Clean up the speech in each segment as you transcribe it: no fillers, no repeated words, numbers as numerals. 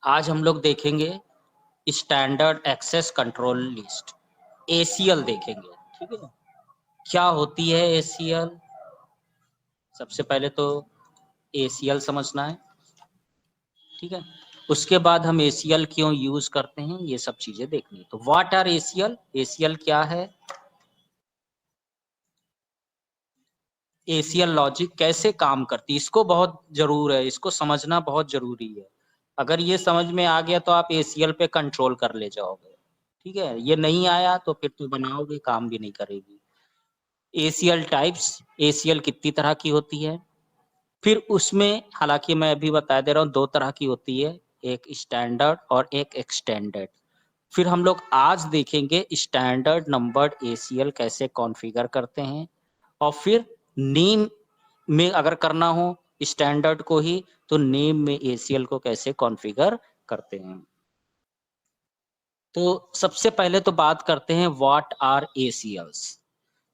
आज हम लोग देखेंगे standard access control list, ACL देखेंगे। ठीक है ना, क्या होती है एसीएल? सबसे पहले तो एसीएल समझना है। ठीक है, उसके बाद हम एसीएल क्यों यूज करते हैं ये सब चीजें देखनी। तो व्हाट आर एसीएल? एसीएल क्या है? एसीएल लॉजिक कैसे काम करती है, इसको बहुत जरूर है, इसको समझना बहुत जरूरी है। अगर ये समझ में आ गया तो आप एसीएल पे कंट्रोल कर ले जाओगे। ठीक है, ये नहीं आया तो फिर तो बनाओगे काम भी नहीं करेगी। एसीएल टाइप्स, एसीएल कितनी तरह की होती है, फिर उसमें हालांकि मैं अभी बता दे रहा हूँ दो तरह की होती है, एक स्टैंडर्ड और एक एक्सटेंडेड। फिर हम लोग आज देखेंगे स्टैंडर्ड नंबर्ड एसीएल कैसे कॉन्फ़िगर करते हैं, और फिर नेम में अगर करना हो स्टैंडर्ड को ही तो नेम में एसीएल को कैसे कॉन्फ़िगर करते हैं। तो सबसे पहले तो बात करते हैं व्हाट आर एसीएल्स।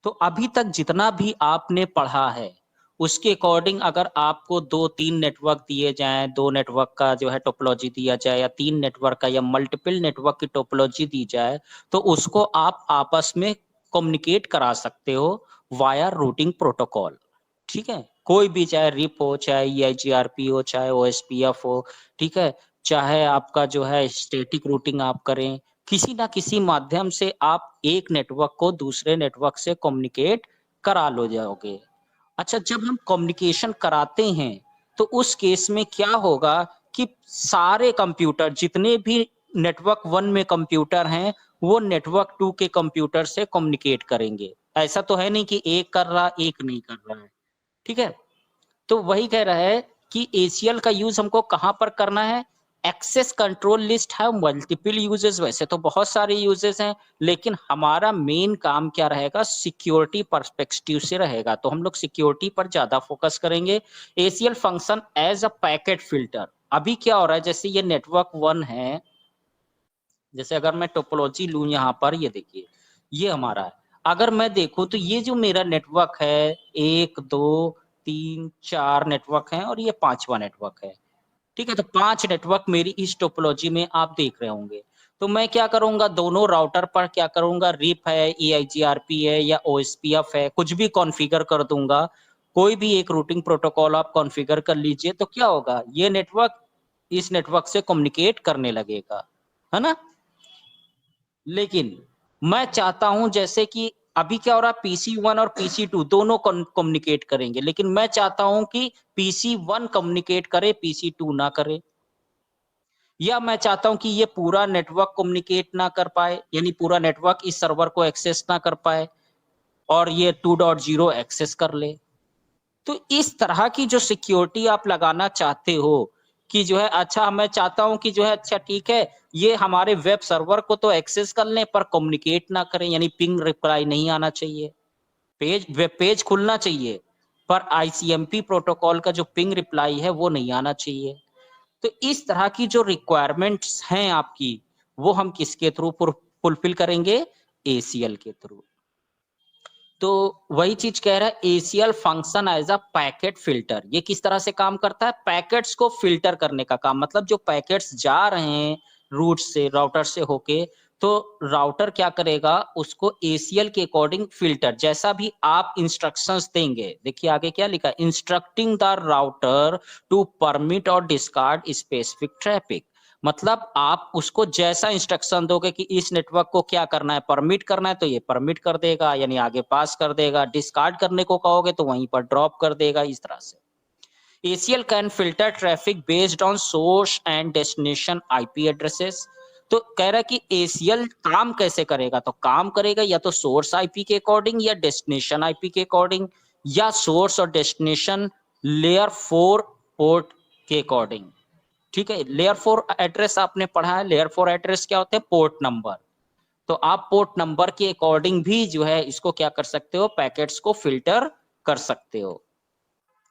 तो अभी तक जितना भी आपने पढ़ा है उसके अकॉर्डिंग अगर आपको 2-3 नेटवर्क दिए जाएं, 2 नेटवर्क का जो है टोपोलॉजी दिया जाए या 3 नेटवर्क का या मल्टीपल नेटवर्क की टोपोलॉजी दी जाए तो उसको आप आपस में कम्युनिकेट करा सकते हो वाया रूटिंग प्रोटोकॉल। ठीक है, कोई भी, चाहे रिप हो, चाहे ईआईजीआरपी हो, चाहे ओएसपीएफ हो, ठीक है, चाहे आपका जो है स्टैटिक रूटिंग आप करें, किसी ना किसी माध्यम से आप एक नेटवर्क को दूसरे नेटवर्क से कम्युनिकेट करा लो जाओगे। अच्छा, जब हम कम्युनिकेशन कराते हैं तो उस केस में क्या होगा कि सारे कंप्यूटर जितने भी नेटवर्क 1 में कंप्यूटर हैं वो नेटवर्क 2 के कंप्यूटर से कम्युनिकेट करेंगे। ऐसा तो है नहीं कि एक कर रहा एक नहीं कर रहा है। ठीक है, तो वही कह रहा है कि एसीएल का यूज हमको कहां पर करना है। एक्सेस कंट्रोल लिस्ट है मल्टीपल यूजेस, वैसे तो बहुत सारे यूजेस हैं, लेकिन हमारा मेन काम क्या रहेगा, सिक्योरिटी पर्सपेक्टिव से रहेगा, तो हम लोग सिक्योरिटी पर ज्यादा फोकस करेंगे। ACL function as a packet filter. अभी क्या हो रहा है, जैसे ये नेटवर्क 1 है, जैसे अगर मैं टोपोलॉजी लूं यहां पर, ये देखिए ये हमारा है। अगर मैं देखूं तो ये जो मेरा नेटवर्क है 1 2 3 4 नेटवर्क है और ये 5वां नेटवर्क है। ठीक है, तो 5 नेटवर्क मेरी इस टोपोलॉजी में आप देख रहे होंगे। तो मैं क्या करूंगा, दोनों राउटर पर क्या करूंगा, रिप है, ईआईजीआरपी है या ओएसपीएफ है, कुछ भी कॉन्फ़िगर कर दूंगा। कोई भी एक रूटिंग प्रोटोकॉल आप कॉन्फ़िगर कर लीजिए तो क्या होगा, ये नेटवर्क इस नेटवर्क से कम्युनिकेट करने लगेगा, है ना। लेकिन मैं चाहता हूं जैसे कि अभी क्या हो रहा है, PC1 और PC2 दोनों कम्युनिकेट करेंगे, लेकिन मैं चाहता हूं कि PC1 कम्युनिकेट करे, PC2 ना करे। या मैं चाहता हूं कि ये पूरा नेटवर्क कम्युनिकेट ना कर पाए, यानी पूरा नेटवर्क इस सर्वर को एक्सेस ना कर पाए और ये 2.0 एक्सेस कर ले। तो इस तरह की जो सिक्योरिटी आप लगाना चाहते हो कि जो है, अच्छा मैं चाहता हूं कि जो है, अच्छा ठीक है, ये हमारे वेब सर्वर को तो एक्सेस कर लें पर कम्युनिकेट ना करें, यानी पिंग रिप्लाई नहीं आना चाहिए, वेब पेज खुलना चाहिए पर आईसीएमपी प्रोटोकॉल का जो पिंग रिप्लाई है वो नहीं आना चाहिए। तो इस तरह की जो रिक्वायरमेंट्स हैं आपकी, वो हम किसके थ्रू फुलफिल करेंगे, एसीएल के थ्रू। तो वही चीज कह रहा है, ACL function as a packet filter. ये किस तरह से काम करता है, पैकेट्स को फिल्टर करने का काम, मतलब जो पैकेट्स जा रहे हैं रूट से, राउटर से होके, तो राउटर क्या करेगा, उसको एसीएल के अकॉर्डिंग फिल्टर, जैसा भी आप इंस्ट्रक्शंस देंगे। देखिए आगे क्या लिखा है, instructing the router to permit और डिस्कार्ड स्पेसिफिक ट्रैफिक। मतलब आप उसको जैसा इंस्ट्रक्शन दोगे कि इस नेटवर्क को क्या करना है, परमिट करना है तो ये परमिट कर देगा, यानी आगे पास कर देगा, डिस्कार्ड करने को कहोगे तो वहीं पर ड्रॉप कर देगा, इस तरह से। ACL can filter traffic based on source and destination IP addresses. तो कह रहा है कि ACL काम कैसे करेगा, तो काम करेगा या तो सोर्स आईपी के अकॉर्डिंग या डेस्टिनेशन आईपी के अकॉर्डिंग, या सोर्स और डेस्टिनेशन लेयर 4 पोर्ट के अकॉर्डिंग। ठीक है, लेयर 4 एड्रेस आपने पढ़ा है, लेयर 4 एड्रेस क्या होते हैं, पोर्ट नंबर। तो आप पोर्ट नंबर के अकॉर्डिंग भी जो है इसको क्या कर सकते हो, पैकेट्स को फिल्टर कर सकते हो।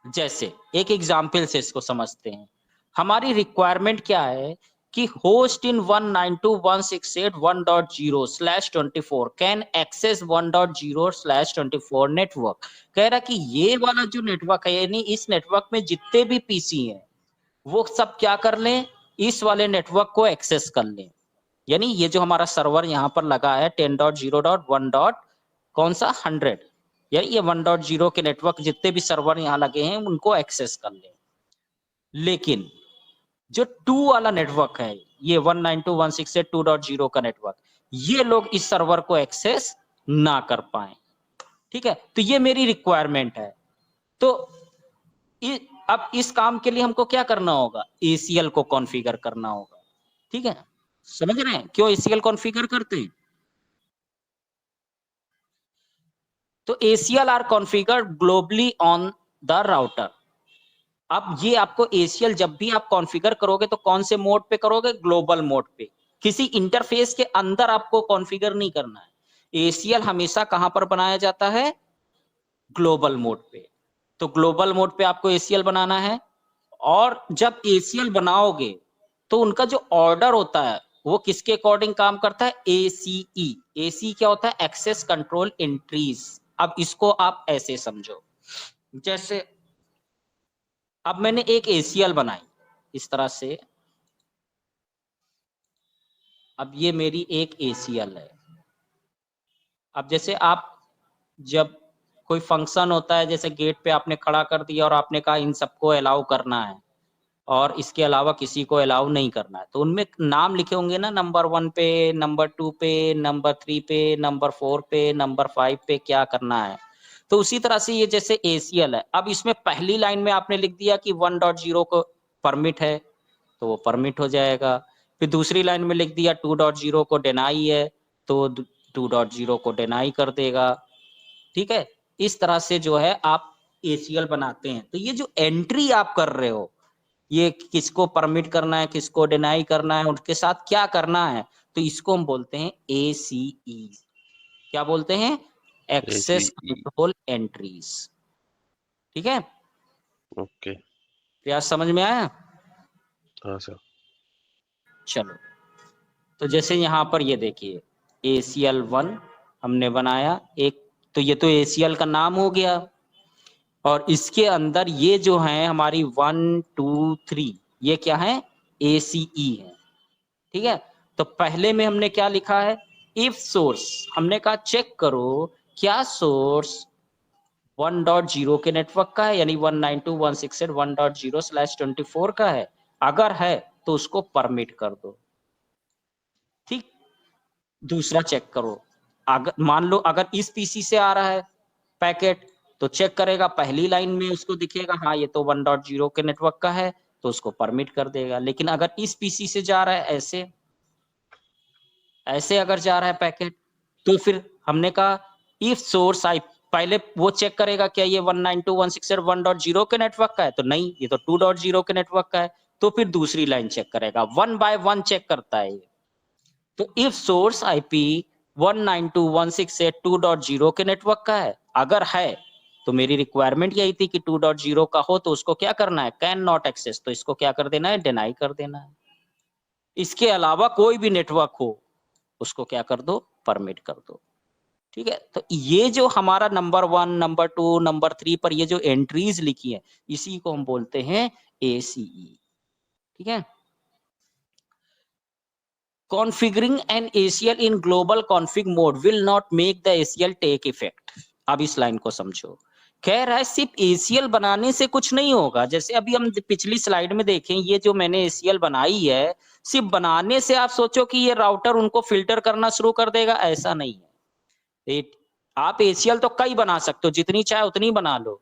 जैसे एक एग्जाम्पल से इसको समझते हैं। हमारी रिक्वायरमेंट क्या है कि host in 192.168.1.0/24 can access 1.0/24 network. कह रहा कि ये वाला जो नेटवर्क है, यानी इस नेटवर्क में जितने भी पीसी हैं वो सब क्या कर लें, इस वाले नेटवर्क को एक्सेस कर लें। यानी ये जो हमारा सर्वर यहाँ पर लगा है 10.0.1. कौन सा 100, यानी ये 1.0 के नेटवर्क जितने भी सर्वर यहाँ लगे हैं उनको एक्सेस कर लें। लेकिन जो 2 वाला नेटवर्क है, ये 192.168.2.0 का नेटवर्क, ये लोग इस सर्वर को एक्सेस ना कर पाए। ठीक है, तो ये मेरी रिक्वायरमेंट है। तो अब इस काम के लिए हमको क्या करना होगा, ACL को कॉन्फ़िगर करना होगा। ठीक है, समझ रहे हैं क्यों ACL कॉन्फ़िगर करते हैं? तो ACL are configured globally on the router. अब ये आपको ACL जब भी आप कॉन्फ़िगर करोगे तो कौन से मोड पे करोगे, ग्लोबल मोड पे। किसी इंटरफेस के अंदर आपको कॉन्फ़िगर नहीं करना है। ACL हमेशा कहां पर बनाया जाता है, ग्लोबल मोड पे। तो ग्लोबल मोड पे आपको ACL बनाना है, और जब ACL बनाओगे तो उनका जो ऑर्डर होता है वो किसके अकॉर्डिंग काम करता है, ACE। AC क्या होता है, एक्सेस कंट्रोल एंट्रीज। अब इसको आप ऐसे समझो, जैसे अब मैंने एक ACL बनाई इस तरह से, अब ये मेरी एक ACL है। अब जैसे आप जब कोई फंक्शन होता है, जैसे गेट पे आपने खड़ा कर दिया और आपने कहा इन सबको अलाउ करना है और इसके अलावा किसी को अलाउ नहीं करना है, तो उनमें नाम लिखे होंगे ना, नंबर 1 पे, नंबर 2 पे, नंबर 3 पे, नंबर 4 पे, नंबर 5 पे क्या करना है। तो उसी तरह से ये जैसे ACL है, अब इसमें पहली लाइन में आपने लिख दिया कि 1.0 को परमिट है तो वो परमिट हो जाएगा। फिर दूसरी लाइन में लिख दिया 2.0 को डिनाई है तो 2.0 को डिनाई कर देगा। ठीक है, इस तरह से जो है आप ACL बनाते हैं। तो ये जो एंट्री आप कर रहे हो, ये किसको परमिट करना है, किसको डिनाई करना है, उनके साथ क्या करना है, तो इसको हम बोलते हैं ACE। क्या बोलते हैं, एक्सेस ACE। Control entries. ठीक है, ओके। क्या समझ में आया? हाँ सर। चलो, तो जैसे यहाँ पर ये देखिए ACL1 हमने बनाया एक, तो ये तो ACL का नाम हो गया, और इसके अंदर ये जो है हमारी 1 2 3 ये क्या है, ACE है। ठीक है, तो पहले में हमने क्या लिखा है, इफ सोर्स, हमने कहा चेक करो क्या सोर्स 1.0 के नेटवर्क का है, यानी 192.168.1.0/24 का है। अगर है तो उसको परमिट कर दो। ठीक, दूसरा चेक करो, अगर मान लो अगर इस पीसी से आ रहा है पैकेट, तो चेक करेगा पहली लाइन में उसको दिखेगा हाँ ये तो 1.0 के नेटवर्क का है, तो उसको परमिट कर देगा। लेकिन अगर इस पीसी से जा रहा है ऐसे, ऐसे अगर जा रहा है पैकेट, तो फिर हमने कहा इफ सोर्स आई, पहले वो चेक करेगा क्या ये 192.168.1.0 के नेटवर्क का है, तो नहीं ये तो 2.0 के नेटवर्क का है। तो फिर दूसरी लाइन चेक करेगा, 1 बाय 1 चेक करता है ये। तो इफ सोर्स IP 192.168.2.0 के नेटवर्क का है, अगर है तो मेरी रिक्वायरमेंट यही थी कि 2.0 का हो तो उसको क्या करना है, कैन नॉट एक्सेस, तो इसको क्या कर देना है, डिनाई कर देना है। इसके अलावा कोई भी नेटवर्क हो उसको क्या कर दो, परमिट कर दो। ठीक है, तो ये जो हमारा नंबर 1 नंबर 2 नंबर 3 पर ये जो एंट्रीज लिखी है, इसी को हम बोलते हैं ACE। ठीक है, configuring an ACL in global config mode will not make the ACL take effect। अब इस लाइन को समझो, कह रहा है सिर्फ ACL बनाने से कुछ नहीं होगा। जैसे अभी हम पिछली स्लाइड में देखें, ये जो मैंने ACL बनाई है, सिर्फ बनाने से आप सोचो कि ये राउटर उनको फिल्टर करना शुरू कर देगा, ऐसा नहीं है। आप ACL तो कई बना सकते हो, जितनी चाहे उतनी बना लो,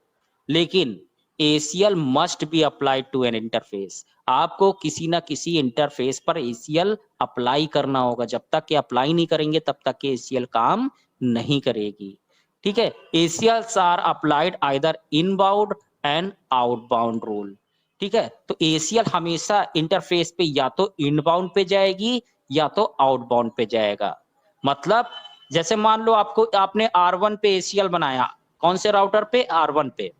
लेकिन ACL must be applied to an interface. आपको किसी ना किसी इंटरफेस पर ACL अप्लाई करना होगा। जब तक कि अप्लाई नहीं करेंगे तब तक के ACL काम नहीं करेगी। ठीक है, ACLs are applied either inbound and outbound rule. ठीक है, तो ACL हमेशा इंटरफेस पे या तो इनबाउंड पे जाएगी या तो आउटबाउंड पे जाएगा। मतलब जैसे मान लो आपको, आपने R1 पे ACL बनाया, कौन से राउटर पे, R1 पे,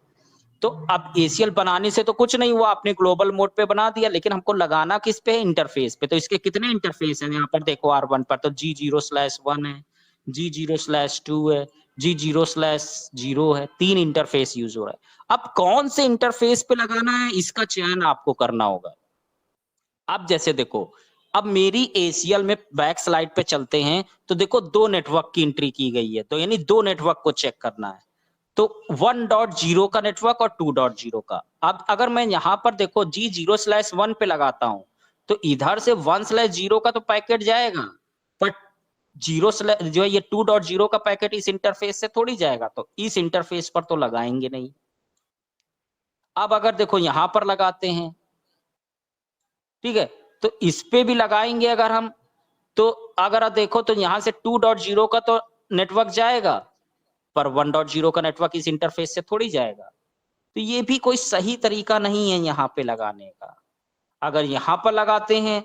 तो अब ACL बनाने से तो कुछ नहीं हुआ, आपने ग्लोबल मोड पे बना दिया, लेकिन हमको लगाना किस पे, इंटरफेस पे। तो इसके कितने इंटरफेस हैं यहाँ पर देखो, R1 पर तो G0/1 है, G0/2 है, G0/0 है, 3 इंटरफेस यूज हो रहा है। अब कौन से इंटरफेस पे लगाना है इसका चयन आपको करना होगा। अब जैसे देखो, अब मेरी एसीएल में बैक स्लाइड पे चलते हैं तो देखो 2 नेटवर्क की एंट्री की गई है, तो यानी 2 नेटवर्क को चेक करना है। तो 1.0 का नेटवर्क और 2.0 का। अब अगर मैं यहां पर देखो G0/1 पे लगाता हूं तो इधर से 1/0 का तो पैकेट जाएगा, बट जो है ये 2.0 का पैकेट इस इंटरफेस से थोड़ी जाएगा, तो इस इंटरफेस पर तो लगाएंगे नहीं। अब अगर देखो यहां पर लगाते हैं, ठीक है, तो इस पे भी लगाएंगे अगर हम, तो अगर आप देखो तो यहां से 2.0 का तो नेटवर्क जाएगा, पर 1.0 का नेटवर्क इस इंटरफेस से थोड़ी जाएगा। तो ये भी कोई सही तरीका नहीं है यहाँ पे लगाने का। अगर यहाँ पर लगाते हैं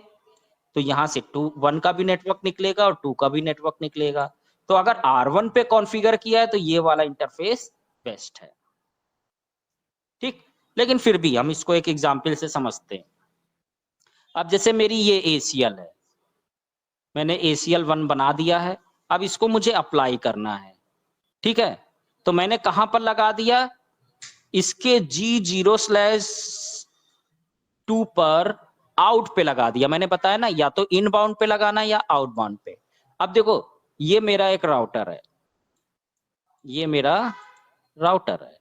तो यहाँ से 1 का भी नेटवर्क निकलेगा और 2 का भी नेटवर्क निकलेगा। तो अगर R1 पे कॉन्फ़िगर किया है तो ये वाला इंटरफेस बेस्ट है, ठीक। लेकिन फिर भी हम इसको एक एग्जाम्पल से समझते हैं। अब जैसे मेरी ये ACL है, मैंने ACL 1 बना दिया है, अब इसको मुझे अप्लाई करना है, ठीक है। तो मैंने कहां पर लगा दिया, इसके G0/2 पर आउट पे लगा दिया। मैंने बताया ना, या तो इनबाउंड पे लगाना या आउटबाउंड पे। अब देखो ये मेरा एक राउटर है, ये मेरा राउटर है,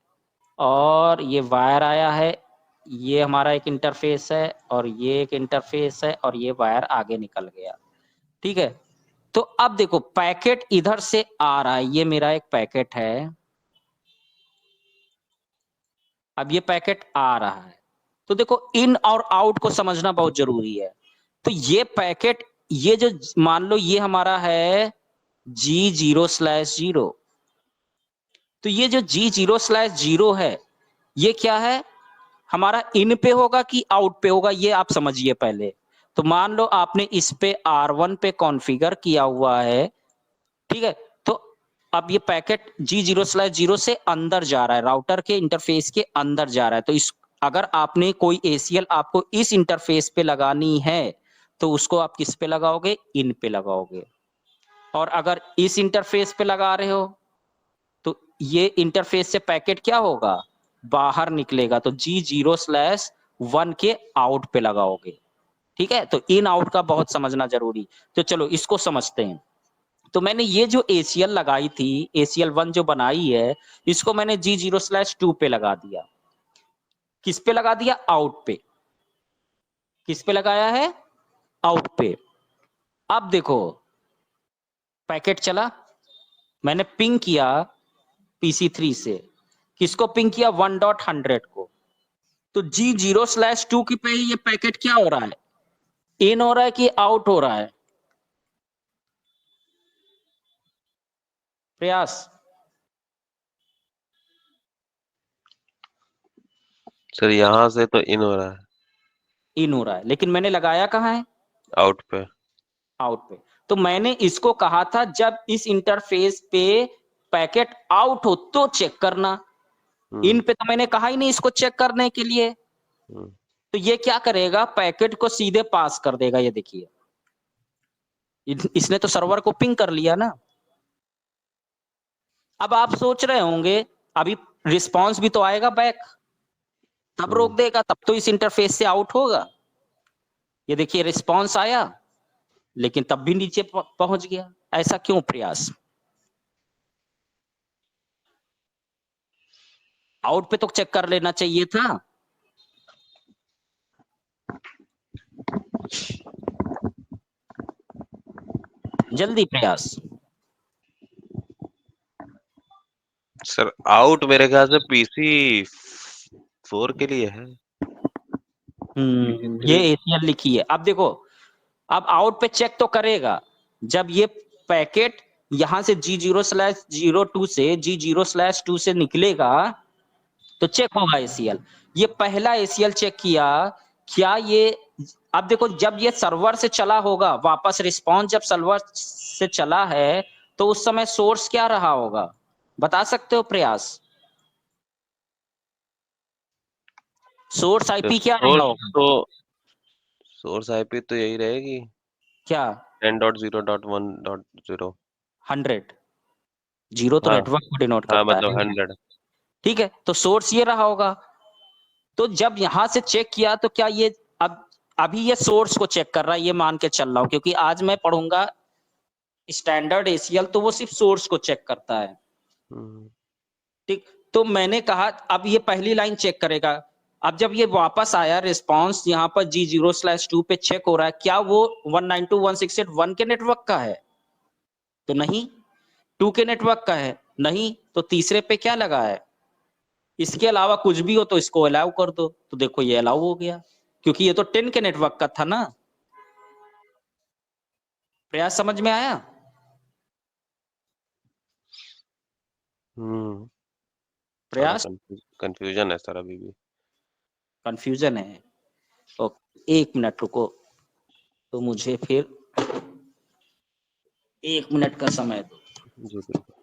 और ये वायर आया है, ये हमारा एक इंटरफेस है, और ये एक इंटरफेस है, और ये वायर आगे निकल गया, ठीक है। तो अब देखो पैकेट इधर से आ रहा है, ये मेरा एक पैकेट है, अब ये पैकेट आ रहा है। तो देखो इन और आउट को समझना बहुत जरूरी है। तो ये पैकेट, ये जो मान लो ये हमारा है G0/0, तो ये जो G0/0 है, ये क्या है, हमारा इन पे होगा कि आउट पे होगा, ये आप समझिए पहले। तो मान लो आपने इस पे R1 पे कॉन्फ़िगर किया हुआ है, ठीक है। तो अब ये पैकेट G0/0 से अंदर जा रहा है, राउटर के इंटरफेस के अंदर जा रहा है। तो इस, अगर आपने कोई ACL आपको इस इंटरफेस पे लगानी है तो उसको आप किस पे लगाओगे, इन पे लगाओगे। और अगर इस इंटरफेस पे लगा रहे हो तो ये इंटरफेस से पैकेट क्या होगा, बाहर निकलेगा, तो G0/1 के आउट पे लगाओगे, ठीक है। तो इन आउट का बहुत समझना जरूरी। तो चलो इसको समझते हैं। तो मैंने ये जो ACL लगाई थी, ACL 1 जो बनाई है, इसको मैंने G0/2 पे लगा दिया। किस पे लगा दिया, आउट पे। किस पे लगाया है, आउट पे। अब देखो पैकेट चला, मैंने पिंग किया PC3 से, किसको पिंग किया, 1.100 को। तो G0/2 की पे ये पैकेट क्या हो रहा है, इन हो रहा है कि आउट हो रहा है, प्रयास। सर यहाँ से तो इन हो रहा है, इन हो रहा है, लेकिन मैंने लगाया कहाँ है, आउट पे। आउट पे। तो मैंने इसको कहा था जब इस इंटरफेस पे पैकेट आउट हो तो चेक करना, इन पे तो मैंने कहा ही नहीं इसको चेक करने के लिए। तो ये क्या करेगा, पैकेट को सीधे पास कर देगा, ये देखिए इसने तो सर्वर को पिंग कर लिया ना। अब आप सोच रहे होंगे अभी रिस्पांस भी तो आएगा बैक, तब रोक देगा, तब तो इस इंटरफेस से आउट होगा। ये देखिए रिस्पांस आया, लेकिन तब भी नीचे पहुंच गया। ऐसा क्यों प्रयास, आउट पे तो चेक कर लेना चाहिए था। जल्दी प्रयास। सर आउट मेरे ख्याल से PC4 के लिए है। ये ACL लिखी है। अब देखो, अब आउट पे चेक तो करेगा, जब ये पैकेट यहां से G0/02 से G0/2 से निकलेगा तो चेक होगा ACL। ये पहला ACL चेक किया, क्या ये, अब देखो जब ये सर्वर से चला होगा वापस, रिस्पॉन्स जब सर्वर से चला है तो उस समय सोर्स क्या रहा होगा, बता सकते हो प्रयास, सोर्स IP क्या रहा होगा, तो सोर्स IP तो यही रहेगी, क्या 10.0.1.0। 100, जीरो तो हाँ नेटवर्क को डिनोट हाँ, करता मतलब है, 100। ठीक है। तो सोर्स ये रहा होगा। तो जब यहां से चेक किया तो क्या ये, अब अभी ये सोर्स को चेक कर रहा है, ये मान के चल रहा हूं, क्योंकि आज मैं पढ़ूंगा स्टैंडर्ड एसीएल, तो वो सिर्फ सोर्स को चेक करता है। ठीक, तो मैंने कहा अब ये पहली लाइन चेक करेगा। अब जब ये वापस आया रिस्पांस यहाँ पर G0/2 पे चेक हो रहा है, क्या वो 192.168.1 के नेटवर्क का है? तो नहीं। 2 के नेटवर्क का है? नहीं। तो तीसरे पे क्या लगा है? इसके अलावा कुछ भी हो तो इसको अलाउ कर दो। तो देखो ये अलाउ हो गया, क्योंकि ये तो 10 के नेटवर्क का था ना। प्रयास समझ में आया? प्रयास कंफ्यूजन है सर, अभी भी कंफ्यूजन है। ओके, 1 मिनट रुको, तो मुझे फिर 1 मिनट का समय दो। जी बिल्कुल।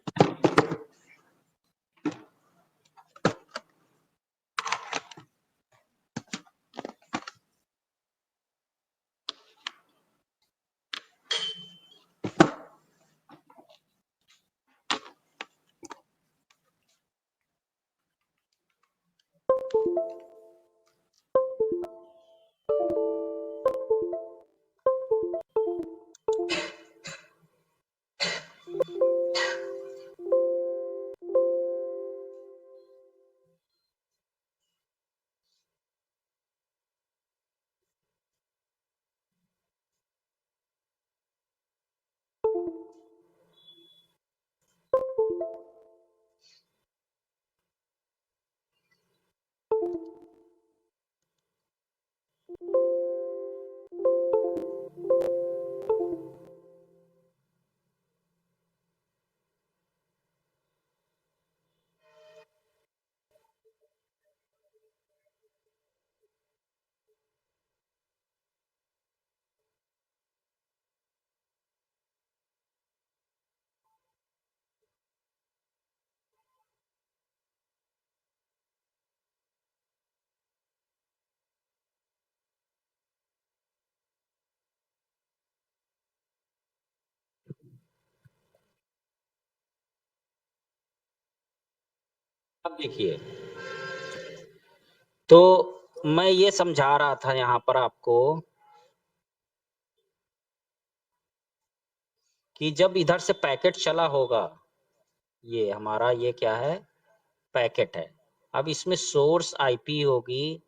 अब देखिए, तो मैं ये समझा रहा था यहाँ पर आपको कि जब इधर से पैकेट चला होगा, ये हमारा ये क्या है, पैकेट है। अब इसमें सोर्स आईपी होगी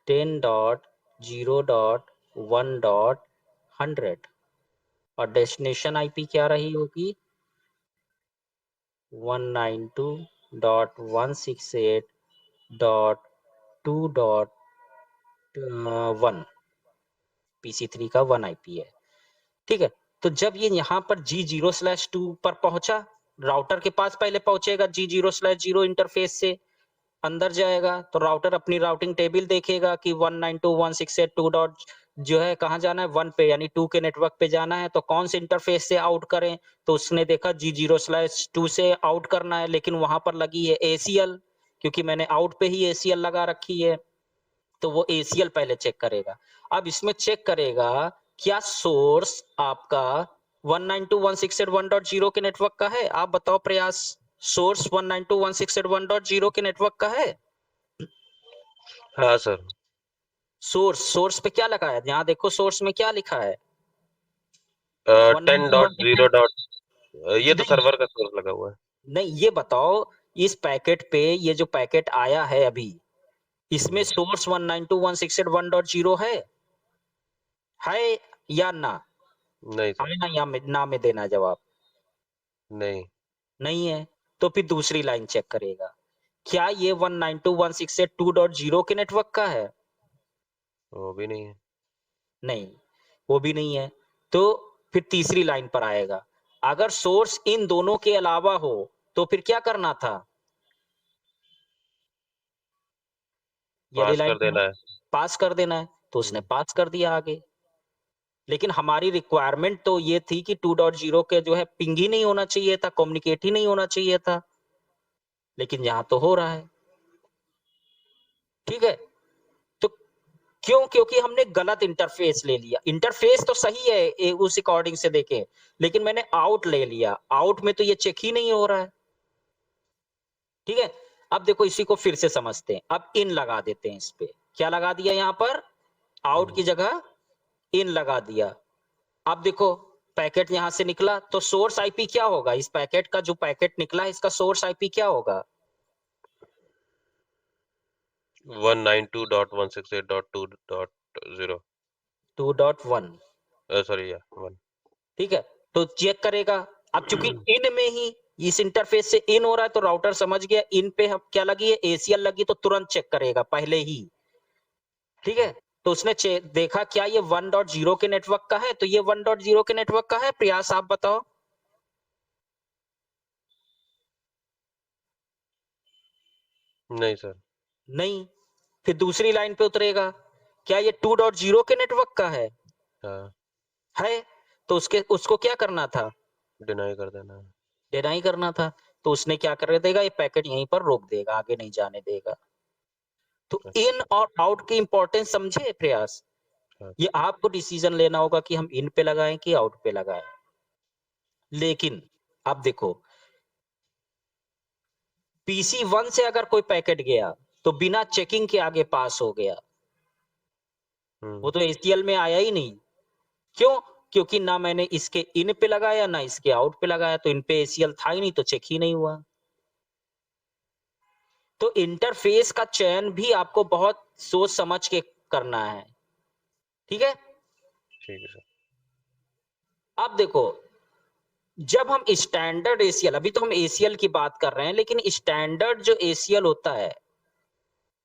10.0.1.100 और डेस्टिनेशन आईपी क्या रही होगी 192.168.2.1। PC3 का 1 आईपी है, ठीक है। तो जब ये यहाँ पर G0/2 पर पहुंचा, राउटर के पास पहले पहुंचेगा, G0/0 इंटरफेस से अंदर जाएगा, तो राउटर अपनी राउटिंग टेबल देखेगा कि 192.168.2 डॉट जो है कहाँ जाना है, 1 पे, यानी 2 के नेटवर्क पे जाना है। तो कौन से इंटरफेस से आउट करें? तो उसने देखा G0/2 से आउट करना है, लेकिन वहां पर लगी है ACL, क्योंकि मैंने आउट पे ही ACL लगा रखी है, तो वो ACL पहले चेक करेगा। अब इसमें चेक करेगा क्या सोर्स आपका 192.168.1.0 के नेटवर्क का है? आप बताओ प्रयास, सोर्स 192.168.1.0 के नेटवर्क का है? हाँ सर। सोर्स पे क्या लगा है? यहाँ देखो सोर्स में क्या लिखा है, 10.0. ये तो नहीं, सर्वर का सोर्स लगा हुआ है। नहीं, ये बताओ इस पैकेट पे, ये जो पैकेट आया है अभी, इसमें सोर्स 192.168.1.0 है या ना? नहीं सर। हमें ना या में, ना में देना जवाब। नहीं। नहीं है, तो फिर दूसरी लाइन चेक करेगा, क्या ये 192.168.2.0 के नेटवर्क का है? वो भी नहीं है। नहीं, वो भी नहीं है। तो फिर तीसरी लाइन पर आएगा, अगर सोर्स इन दोनों के अलावा हो तो फिर क्या करना था? ये वाली पास लाइन कर देना है। पास कर देना है, तो उसने पास कर दिया आगे। लेकिन हमारी रिक्वायरमेंट तो ये थी कि 2.0 के जो है पिंग ही नहीं होना चाहिए था, कम्युनिकेट ही नहीं होना चाहिए था, लेकिन यहां तो हो रहा है, ठीक है। तो क्यों? क्योंकि हमने गलत इंटरफेस ले लिया। इंटरफेस तो सही है उस अकॉर्डिंग से देखें, लेकिन मैंने आउट ले लिया, आउट में तो ये चेक ही नहीं हो रहा है, ठीक है। अब देखो इसी को फिर से समझते हैं, अब इन लगा देते हैं इस पे, क्या लगा दिया यहां पर आउट की जगह इन लगा दिया। अब देखो पैकेट यहां से निकला तो सोर्स आईपी क्या होगा, इस पैकेट का जो पैकेट निकला है इसका सोर्स आईपी क्या होगा? 192.168.2.0 2.1। सॉरी या 1 ठीक है, तो चेक करेगा। अब चूंकि इन में ही इस इंटरफेस से इन हो रहा है तो राउटर समझ गया इन पे हम क्या लगी है, एसीएल लगी, तो तुरंत चेक करेगा पहले ही। ठीक है, तो उसने देखा क्या ये 1.0 के नेटवर्क का है, तो ये 1.0 के नेटवर्क का है। प्रयास आप बताओ। नहीं सर। नहीं। फिर दूसरी लाइन पे उतरेगा, क्या ये 2.0 के नेटवर्क का है? हाँ, है। तो उसको क्या करना था? डिनाई कर देना। डिनाई करना था। तो उसने क्या कर देगा, ये पैकेट यहीं पर रोक देगा, आगे नहीं जाने देगा। तो इन और आउट की इंपॉर्टेंस समझे प्रयास? हाँ। ये आपको डिसीजन लेना होगा कि हम इन पे लगाएं कि आउट पे लगाएं। लेकिन अब देखो, पीसी 1 से अगर कोई पैकेट गया तो बिना चेकिंग के आगे पास हो गया, वो तो एसीएल में आया ही नहीं। क्यों? क्योंकि ना मैंने इसके इन पे लगाया ना इसके आउट पे लगाया, तो इन पे एसीएल था ही नहीं, तो चेक ही नहीं हुआ। तो इंटरफेस का चयन भी आपको बहुत सोच समझ के करना है। ठीक है। ठीक है सर। अब देखो, जब हम स्टैंडर्ड एसीएल, अभी तो हम एसीएल की बात कर रहे हैं, लेकिन स्टैंडर्ड जो एसीएल होता है,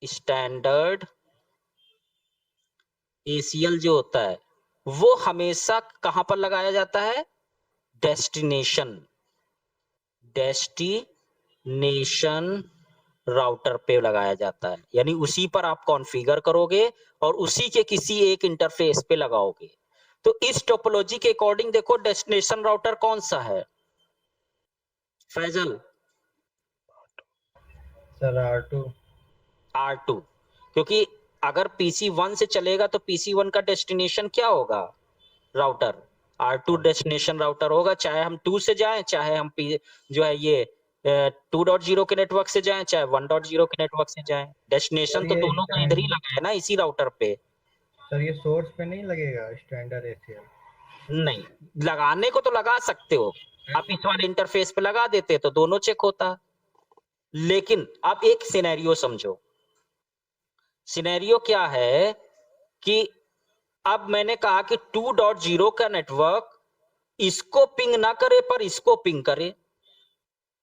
स्टैंडर्ड एसीएल जो होता है वो हमेशा कहां पर लगाया जाता है? डेस्टिनेशन राउटर पे लगाया जाता है, यानी उसी पर आप कॉन्फ़िगर करोगे और उसी के किसी एक इंटरफेस पे लगाओगे। तो इस टोपोलॉजी के अकॉर्डिंग देखो डेस्टिनेशन राउटर कौन सा है फैजल? Sir R2। R2। क्योंकि अगर पीसी 1 से चलेगा तो पीसी 1 का डेस्टिनेशन क्या होगा? राउटर। R2 डेस्टिनेशन राउटर होगा, चाहे हम 2 से जाएं, चाहे हम जो है ये 2.0 के नेटवर्क से जाएं, चाहे 1.0 के नेटवर्क से जाएं। डेस्टिनेशन तो ये दोनों का इधर ही लगा है ना, इसी राउटर पे। सर ये सोर्स पे नहीं लगेगा स्टैंडर्ड एसीएल? नहीं, लगाने को तो लगा सकते हो, आप इस वाले इंटरफेस पे लगा देते तो दोनों चेक होता। लेकिन आप एक सिनेरियो समझो। सिनेरियो क्या है कि अब मैंने कहा कि 2.0 का नेटवर्क इसको पिंग ना करे पर इसको पिंग करे।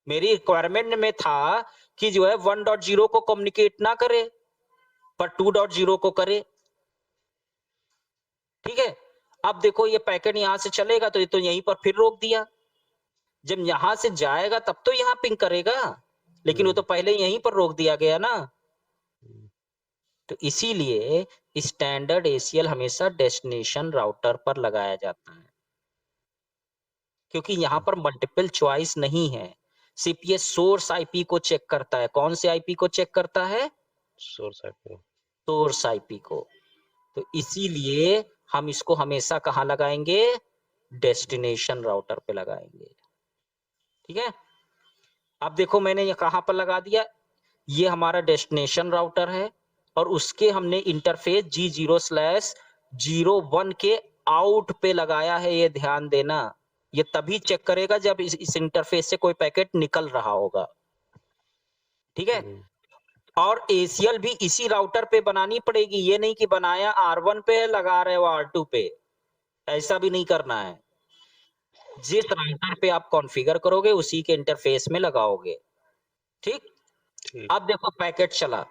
मेरी रिक्वायरमेंट में था कि जो है 1.0 को कम्युनिकेट ना करे पर 2.0 को करे। ठीक है। अब देखो ये पैकेट यहां से चलेगा तो ये तो यहीं पर फिर रोक दिया। जब यहां से जाएगा तब तो यहां पिंग करेगा, लेकिन वो तो पहले यहीं पर रोक दिया गया ना। तो इसीलिए स्टैंडर्ड एसीएल हमेशा डेस्टिनेशन राउटर पर लगाया जाता है, क्योंकि यहां पर मल्टीपल चॉइस नहीं है। सिर्फ ये सोर्स आईपी को चेक करता है। कौन से आईपी को चेक करता है? Source IP. सोर्स आईपी को। तो इसीलिए हम इसको हमेशा कहां लगाएंगे? डेस्टिनेशन राउटर पे लगाएंगे। ठीक है। अब देखो मैंने ये कहां पर लगा दिया, ये हमारा डेस्टिनेशन राउटर है और उसके हमने इंटरफेस G0/01 के आउट पे लगाया है। ये ध्यान देना, ये तभी चेक करेगा जब इस इंटरफेस से कोई पैकेट निकल रहा होगा। ठीक है। और एसीएल भी इसी राउटर पे बनानी पड़ेगी, ये नहीं कि बनाया R1 पे लगा रहे हो R2 पे, ऐसा भी नहीं करना है। जिस राउटर पे आप कॉन्फ़िगर करोगे उसी के इंटरफेस में लगाओगे। ठीक। अब देखो पैकेट चला,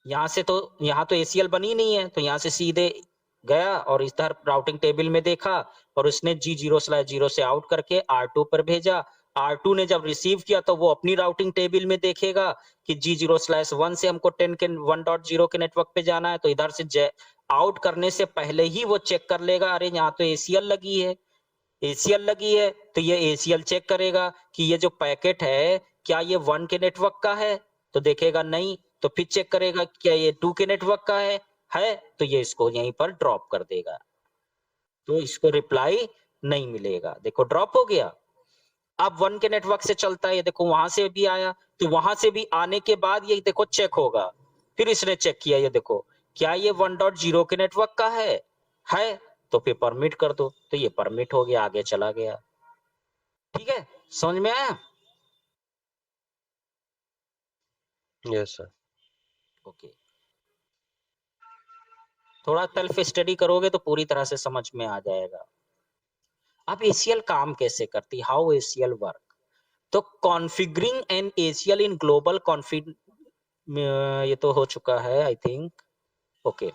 यहां तो एसीएल बनी नहीं है, तो यहां से सीधे गया और इधर राउटिंग टेबल में देखा और उसने G0/0 से आउट करके R2 पर भेजा। R2 ने जब रिसीव किया तो वो अपनी राउटिंग टेबल में देखेगा कि G0/1 से हमको 1.0 के नेटवर्क पे जाना है, तो इधर से आउट करने से पहले ही वो चेक कर लेगा, अरे यहाँ तो एसीएल लगी है, एसीएल लगी है, तो ये एसीएल चेक करेगा कि ये जो पैकेट है क्या ये 1 के नेटवर्क का है, तो देखेगा नहीं, तो फिर चेक करेगा क्या ये 2 के नेटवर्क का है तो ये इसको यहीं पर ड्रॉप कर देगा, तो इसको रिप्लाई नहीं मिलेगा। देखो ड्रॉप हो गया। अब 1 के नेटवर्क से चलता है, ये देखो वहां से भी आया, तो वहां से भी आने के बाद ये देखो चेक होगा। फिर इसने चेक किया, ये देखो क्या ये 1.0 के नेटवर्क का है तो फिर परमिट कर दो, तो ये परमिट हो गया, आगे चला गया। ठीक है, समझ में आया? Yes sir. ओके, थोड़ा सेल्फ स्टडी करोगे तो पूरी तरह से समझ में आ जाएगा। अब ACL काम कैसे करती, हाउ ACL वर्क? तो configuring an ACL in global config, ये तो हो चुका है I think. Okay,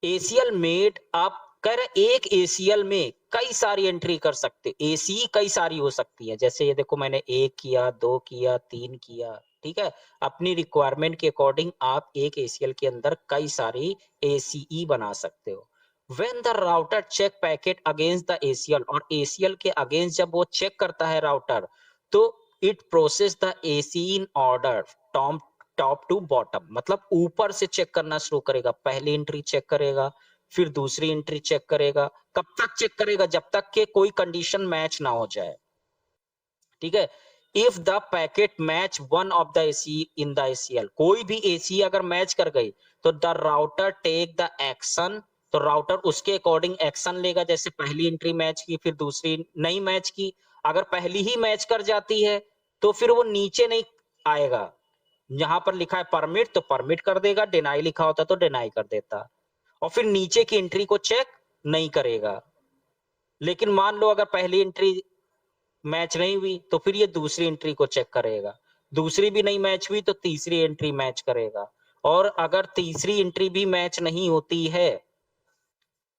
ACL made, आप कह रहे एक ACL में कई सारी एंट्री कर सकते, AC कई सारी हो सकती है। जैसे ये देखो, मैंने 1 किया, 2 किया, 3 किया, ठीक है। अपनी रिक्वायरमेंट के अकॉर्डिंग आप एक ACL के अंदर कई सारी ACE बना सकते हो। When the router check packet against the ACL, और ACL के अगेंस्ट जब वो चेक करता है राउटर, तो it process the AC in order top to bottom, मतलब ऊपर से चेक करना शुरू करेगा। पहली एंट्री चेक करेगा, फिर दूसरी एंट्री चेक करेगा। कब तक चेक करेगा? जब तक के कोई कंडीशन मैच ना हो जाए, ठीक है। If the packet match one of the AC in the ACL, कोई भी AC अगर मैच कर गई तो the router take the action, तो राउटर उसके अकॉर्डिंग एक्शन लेगा। जैसे पहली एंट्री मैच की, फिर दूसरी नहीं मैच की। अगर पहली ही मैच कर जाती है तो फिर वो नीचे नहीं आएगा। यहां पर लिखा है परमिट तो परमिट कर देगा, डिनाई लिखा होता तो डिनाई कर देता, और फिर नीचे की एंट्री को चेक नहीं करेगा। लेकिन मान लो अगर पहली एंट्री मैच नहीं हुई तो फिर ये दूसरी एंट्री को चेक करेगा, दूसरी भी नहीं मैच हुई तो तीसरी एंट्री मैच करेगा, और अगर तीसरी एंट्री भी मैच नहीं होती है,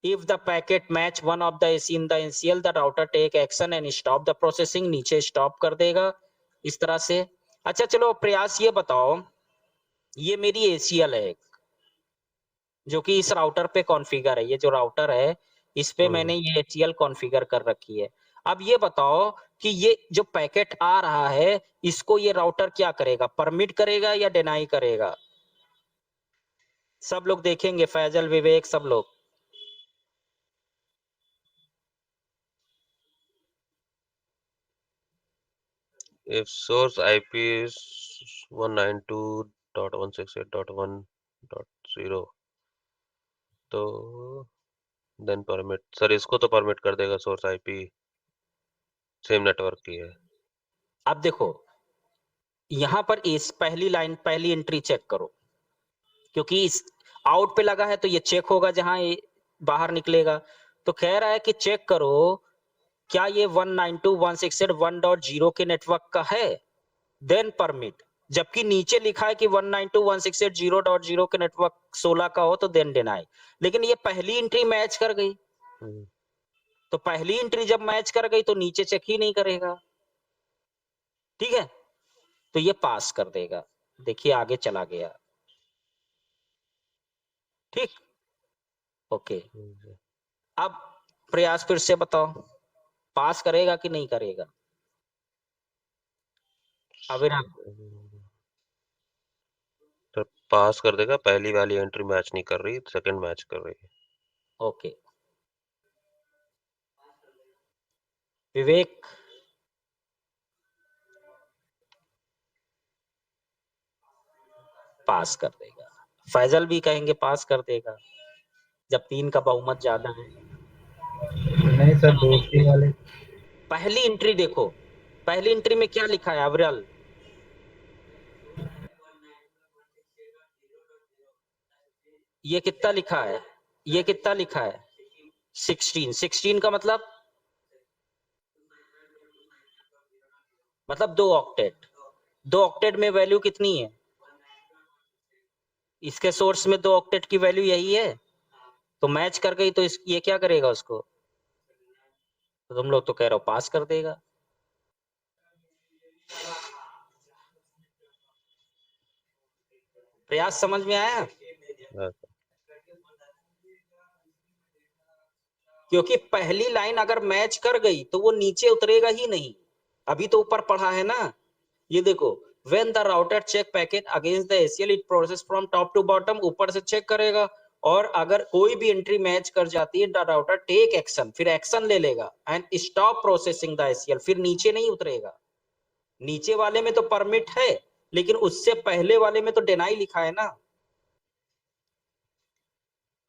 if the packet match one of the AC in the ACL, the router take action and stop the processing, नीचे स्टॉप कर देगा इस तरह से। अच्छा चलो प्रयास, ये बताओ, ये मेरी ACL है जो कि इस राउटर पे कॉन्फ़िगर है। ये जो राउटर है इस पे मैंने ये ACL कॉन्फ़िगर कर रखी है। अब ये बताओ कि ये जो पैकेट आ रहा है इसको ये राउटर क्या करेगा, परमिट करेगा या डिनाई करेगा? सब लोग देखेंगे, फैजल, विवेक, सब लोग। If source IP is 192.168.1.0 तो देन परमिट, सर इसको तो परमिट कर देगा, सोर्स IP सेम नेटवर्क की है। अब देखो यहां पर इस पहली लाइन, पहली एंट्री चेक करो, क्योंकि इस आउट पे लगा है तो ये चेक होगा जहां ये बाहर निकलेगा। तो कह रहा है कि चेक करो क्या ये 192.168.1.0 के नेटवर्क का है, देन परमिट। जबकि नीचे लिखा है कि 192.168.0.0 के नेटवर्क 16 का हो तो देन डिनाई। लेकिन ये पहली एंट्री मैच कर गई, तो पहली एंट्री जब मैच कर गई तो नीचे चेक ही नहीं करेगा, ठीक है। तो ये पास कर देगा, देखिए आगे चला गया, ठीक। ओके, अब प्रयास फिर से बताओ, पास करेगा कि नहीं करेगा? अविनाश, तो पास कर देगा, पहली वाली एंट्री मैच नहीं कर रही, सेकंड मैच कर रही है। ओके, विवेक, पास कर देगा। फैजल भी कहेंगे पास कर देगा, जब 3 का बहुमत ज्यादा है। नहीं सर, दूसरी वाले पहली एंट्री देखो, पहली एंट्री में क्या लिखा है अविरल? ये कितना लिखा है, ये कितना लिखा है? 16। 16 का मतलब 2 ऑक्टेट। 2 ऑक्टेट में वैल्यू कितनी है? इसके सोर्स में 2 ऑक्टेट की वैल्यू यही है, तो मैच कर गई तो ये क्या करेगा उसको? तो तुम लोग तो कह रहे हो पास कर देगा। प्रयास समझ में आया? क्योंकि पहली लाइन अगर मैच कर गई तो वो नीचे उतरेगा ही नहीं, अभी तो ऊपर पढ़ा है ना। ये देखो, when the router check packet against the ACL it process from top to bottom, ऊपर से चेक करेगा, और अगर कोई भी एंट्री मैच कर जाती है द राउटर टेक एक्शन, फिर एक्शन ले लेगा and stop processing the ACL, फिर नीचे नहीं उतरेगा। नीचे वाले में तो परमिट है, लेकिन उससे पहले वाले में तो डिनाई लिखा है ना।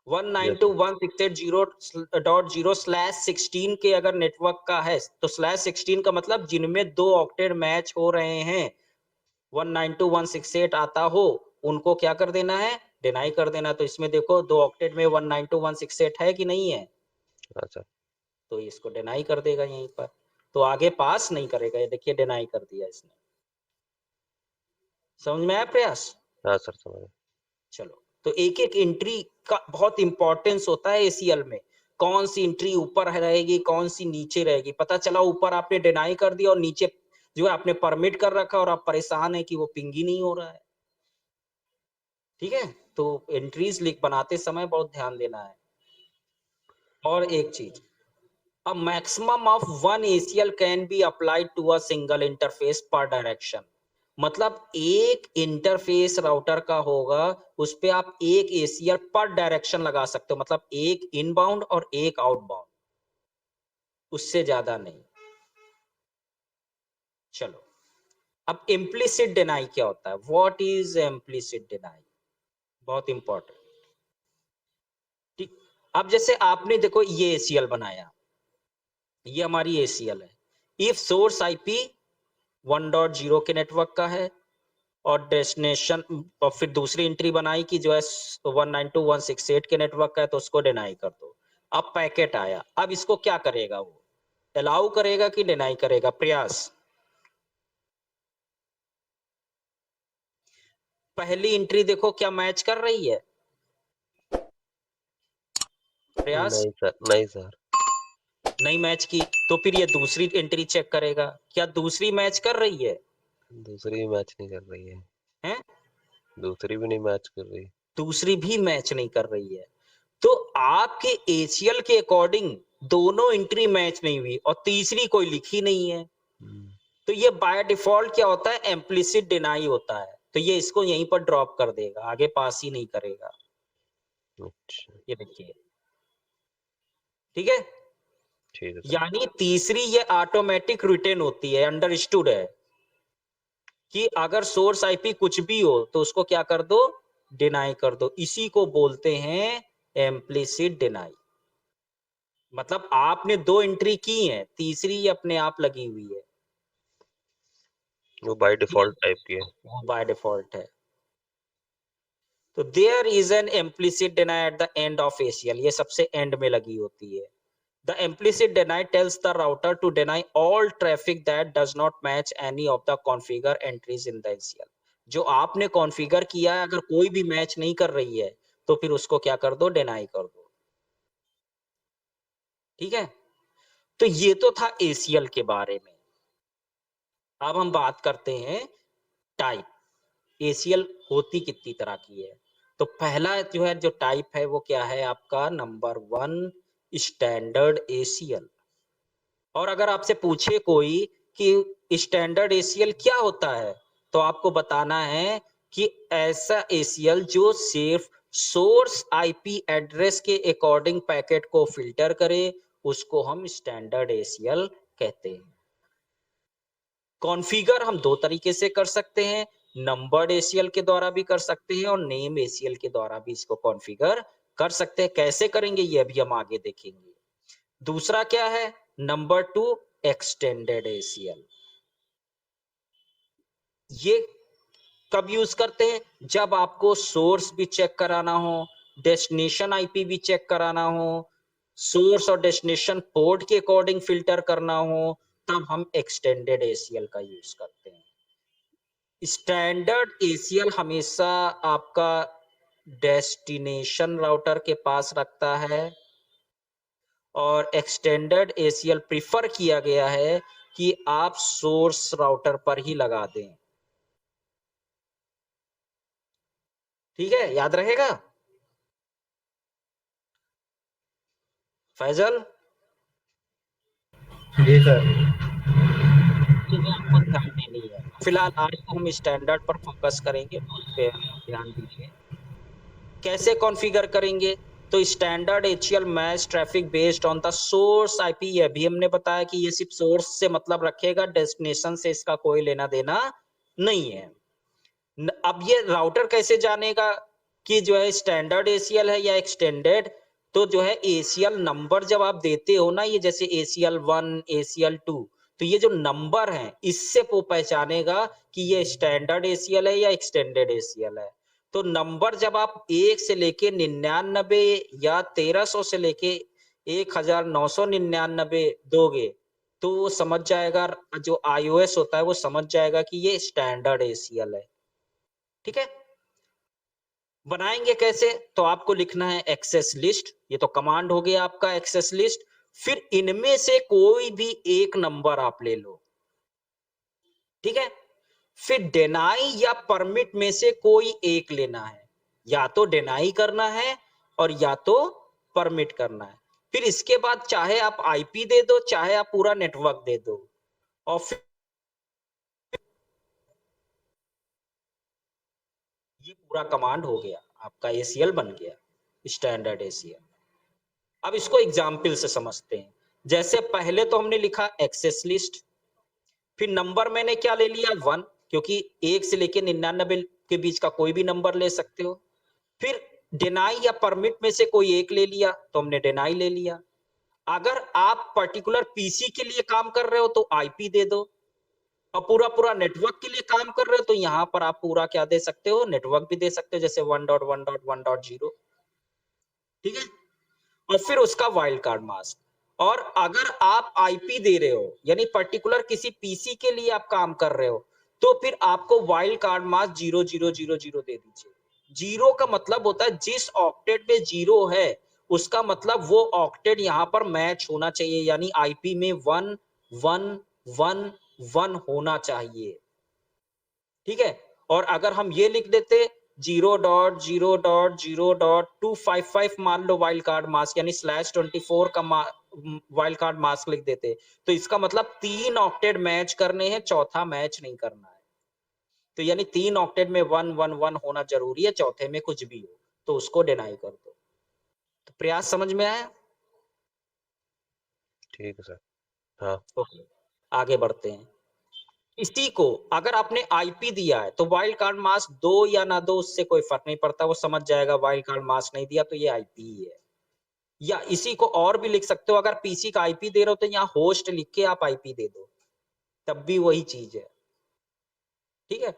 192.168.0/16 के अगर नेटवर्क का है तो /16 का मतलब जिनमें 2 ऑक्टेट मैच हो रहे हैं, 192.168 आता हो, उनको क्या कर देना है, डिनाई कर देना। तो इसमें देखो 2 ऑक्टेट में 192.168 है कि नहीं है, अच्छा तो इसको डिनाई कर देगा यहीं पर, तो आगे पास नहीं करेगा। ये देखिए डिनाई कर दिया इसने। समझ में आया प्रयास? हाँ सर समझ। चलो, तो एक एक एंट्री का बहुत इंपॉर्टेंस होता है एसीएल में, कौन सी एंट्री ऊपर रहेगी, कौन सी नीचे रहेगी। पता चला ऊपर आपने डिनाई कर दिया और नीचे जो है आपने परमिट कर रखा और आप परेशान है कि वो पिंग ही नहीं हो रहा है। ठीक है, तो एंट्रीज लिख बनाते समय बहुत ध्यान देना है। और एक चीज, a maximum of one ACL can be applied to a single interface per direction। मतलब एक इंटरफेस राउटर का होगा, उस पे आप एक ACL पर डायरेक्शन लगा सकते हो, मतलब एक इनबाउंड और एक आउटबाउंड, उससे ज्यादा नहीं। चलो, अब इम्प्लिसिट डिनाई क्या होता है? What is implicit deny? बहुत इंपॉर्टेंट। ठीक, अब जैसे आपने देखो ये ACL बनाया, ये हमारी ACL है। इफ सोर्स IP 1.0 के नेटवर्क का है और डेस्टिनेशन, और फिर दूसरी एंट्री बनाई कि जो है 192.168 के नेटवर्क का है, तो उसको डिनाई कर दो। अब पैकेट आया, अब इसको क्या करेगा, वो अलाउ करेगा कि डिनाई करेगा? प्रयास, पहली एंट्री देखो क्या मैच कर रही है? प्रयास, नहीं सर, नहीं सर। नहीं मैच की, तो फिर ये दूसरी एंट्री चेक करेगा, क्या दूसरी मैच कर रही है? दूसरी भी मैच नहीं कर रही है। हैं? दूसरी भी नहीं मैच कर रही। दूसरी भी मैच नहीं कर रही है। तो आपके ACL के अकॉर्डिंग दोनों एंट्री मैच नहीं हुई और तीसरी कोई लिखी नहीं है, तो ये बाय डिफॉल्ट क्या होता है, इम्प्लिसिट डिनाई होता है। तो ये इसको यहीं पर ड्रॉप कर देगा, आगे पास ही नहीं करेगा। अच्छा ये देखिए, ठीक है, ठीक है सर। यानी तीसरी ये ऑटोमेटिक रिटर्न होती है, अंडरस्टूड है कि अगर सोर्स IP कुछ भी हो तो उसको क्या कर दो, डिनाई कर दो। इसी को बोलते हैं इम्प्लिसिट डिनाई। मतलब आपने 2 एंट्री की है, तीसरी अपने आप लगी हुई है, वो बाय डिफॉल्ट टाइप की है। वो बाय डिफॉल्ट है। तो there is an implicit deny at the end of ACL, ये सबसे एंड में लगी होती है। The implicit deny tells the router to deny all traffic that does not match any of the configure entries in the ACL। जो आपने configure किया है, अगर कोई भी मैच नहीं कर रही है तो फिर उसको क्या कर दो, डिनाई कर दो। ठीक है, तो ये तो था ACL के बारे में। अब हम बात करते हैं टाइप, ACL होती कितनी तरह की है। तो पहला जो है, जो टाइप है वो क्या है आपका, नंबर 1 स्टैंडर्ड ACL। और अगर आपसे पूछे कोई कि स्टैंडर्ड ACL क्या होता है, तो आपको बताना है कि ऐसा ACL जो सिर्फ सोर्स IP एड्रेस के अकॉर्डिंग पैकेट को फिल्टर करे, उसको हम स्टैंडर्ड ACL कहते हैं। कॉन्फ़िगर हम 2 तरीके से कर सकते हैं, नंबर्ड ACL के द्वारा भी कर सकते हैं और नेम ACL के द्वारा भी इसको कॉन्फ़िगर कर सकते हैं। कैसे करेंगे ये अभी हम आगे देखेंगे। दूसरा क्या है, नंबर 2 एक्सटेंडेड ACL। ये कब यूज करते हैं, जब आपको सोर्स भी चेक कराना हो, डेस्टिनेशन IP भी चेक कराना हो, सोर्स और डेस्टिनेशन पोर्ट के अकॉर्डिंग फिल्टर करना हो, तब हम एक्सटेंडेड ACL का यूज करते हैं। स्टैंडर्ड ACL हमेशा आपका डेस्टिनेशन राउटर के पास रखता है और एक्सटेंडेड ACL प्रिफर किया गया है कि आप सोर्स राउटर पर ही लगा दें। ठीक है, याद रहेगा फैजल? जी सर। चीजें आपको ध्यान देनी है। फिलहाल आज तो हम स्टैंडर्ड पर फोकस करेंगे, तो उस पर ध्यान दीजिए। कैसे कॉन्फ़िगर करेंगे, तो standard ACL match traffic based on the source IP। ये भी हमने बताया कि ये सिर्फ सोर्स से मतलब रखेगा, डेस्टिनेशन से इसका कोई लेना देना नहीं है। अब ये राउटर कैसे जानेगा कि जो है स्टैंडर्ड ACL है या एक्सटेंडेड, तो जो है ACL नंबर जब आप देते हो ना, ये जैसे ACL 1, ACL 2, तो ये जो नंबर है इससे वो पहचानेगा कि ये स्टैंडर्ड ACL है या एक्सटेंडेड ACL है। तो नंबर जब आप 1 से लेके 99 या 1300 से लेके 1999 दोगे, तो वो समझ जाएगा, जो iOS होता है वो समझ जाएगा कि ये स्टैंडर्ड ACL है। ठीक है, बनाएंगे कैसे? तो आपको लिखना है एक्सेस लिस्ट, ये तो कमांड हो गया आपका एक्सेस लिस्ट। फिर इनमें से कोई भी एक नंबर आप ले लो, ठीक है। फिर डिनाई या परमिट में से कोई एक लेना है, या तो डिनाई करना है और या तो परमिट करना है। फिर इसके बाद चाहे आप आईपी दे दो, चाहे आप पूरा नेटवर्क दे दो, और फिर ये पूरा कमांड हो गया, आपका ACL बन गया, स्टैंडर्ड ACL। अब इसको एग्जाम्पल से समझते हैं। जैसे पहले तो हमने लिखा एक्सेस लिस्ट, फिर नंबर मैंने क्या ले लिया 1, क्योंकि 1 से लेके 99 के बीच का कोई भी नंबर ले सकते हो। फिर डिनाई या परमिट में से कोई एक ले लिया, तो हमने डिनाई ले लिया। अगर आप पर्टिकुलर पीसी के लिए काम कर रहे हो तो आईपी दे दो, और पूरा नेटवर्क के लिए काम कर रहे हो तो यहाँ पर आप पूरा क्या दे सकते हो, नेटवर्क भी दे सकते हो, जैसे 1.1.1.0, ठीक है। और फिर उसका वाइल्ड कार्ड मास्क। और अगर आप आईपी दे रहे हो, यानी पर्टिकुलर किसी पीसी के लिए आप काम कर रहे हो, तो फिर आपको वाइल्ड कार्ड मास्क 0000 दे दीजिए। 0 का मतलब होता है जिस ऑक्टेट में 0 है उसका मतलब वो ऑक्टेट यहाँ पर मैच होना चाहिए, यानी आईपी में 1 1 1 1 होना चाहिए, ठीक है। और अगर हम ये लिख देते 0.0.0.255 मान लो वाइल्ड कार्ड मास्क, यानी /24 का वाइल्ड कार्ड मास्क लिख देते, तो इसका मतलब 3 ऑक्टेट मैच करने हैं, चौथा मैच नहीं करना है। तो यानी 3 ऑक्टेट में 1 1 1 होना जरूरी है, चौथे में कुछ भी हो तो उसको डिनाई कर दो। तो प्रयास समझ में आया? ठीक है सर। हाँ ओके, आगे बढ़ते हैं। इसी को अगर आपने आईपी दिया है तो वाइल्ड कार्ड मास्क दो या ना दो उससे कोई फर्क नहीं पड़ता, वो समझ जाएगा वाइल्ड कार्ड मास्क नहीं दिया तो ये आईपी ही है। या इसी को और भी लिख सकते हो, अगर पीसी का आईपी दे रहे हो तो यहाँ होस्ट लिख के आप आईपी दे दो, तब भी वही चीज है, ठीक है।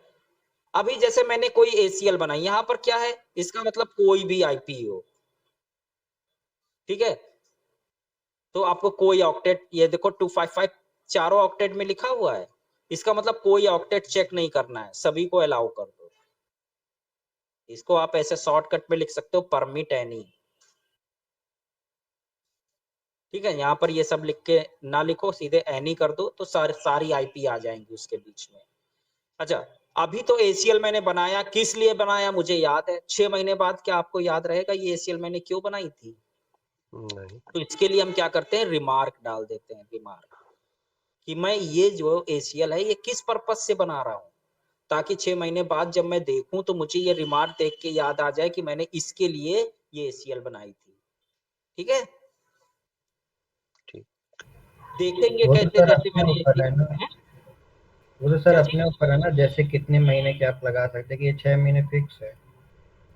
अभी जैसे मैंने कोई ACL बनाई, यहाँ पर क्या है, इसका मतलब कोई भी आईपी हो, ठीक है। तो आपको कोई ऑक्टेट, ये देखो 255 चारों ऑक्टेट में लिखा हुआ है, इसका मतलब कोई ऑक्टेट चेक नहीं करना है, सभी को अलाउ कर दो। इसको आप ऐसे शॉर्टकट में लिख सकते हो परमिट एनी, ठीक है। यहाँ पर ये सब लिख के ना लिखो, सीधे एनी कर दो तो सारी आईपी आ जाएंगी उसके बीच में। अच्छा, अभी तो ACL मैंने बनाया, किस लिए बनाया मुझे याद है, 6 महीने बाद क्या आपको याद रहेगा ये ACL मैंने क्यों बनाई थी? नहीं। तो इसके लिए हम क्या करते हैं, रिमार्क डाल देते हैं, रिमार्क कि मैं ये जो ACL है ये किस पर्पज से बना रहा हूँ, ताकि 6 महीने बाद जब मैं देखूं तो मुझे ये रिमार्क देख के याद आ जाए कि मैंने इसके लिए ये ACL बनाई थी, ठीक है। ठीक। देखेंगे वो तो कैसे, सर जैसे अपने मैंने ऊपर है ना, वो तो सर क्या अपने चीज? ऊपर है ना, जैसे कितने महीने के आप लगा सकते हैं कि ये 6 महीने फिक्स है।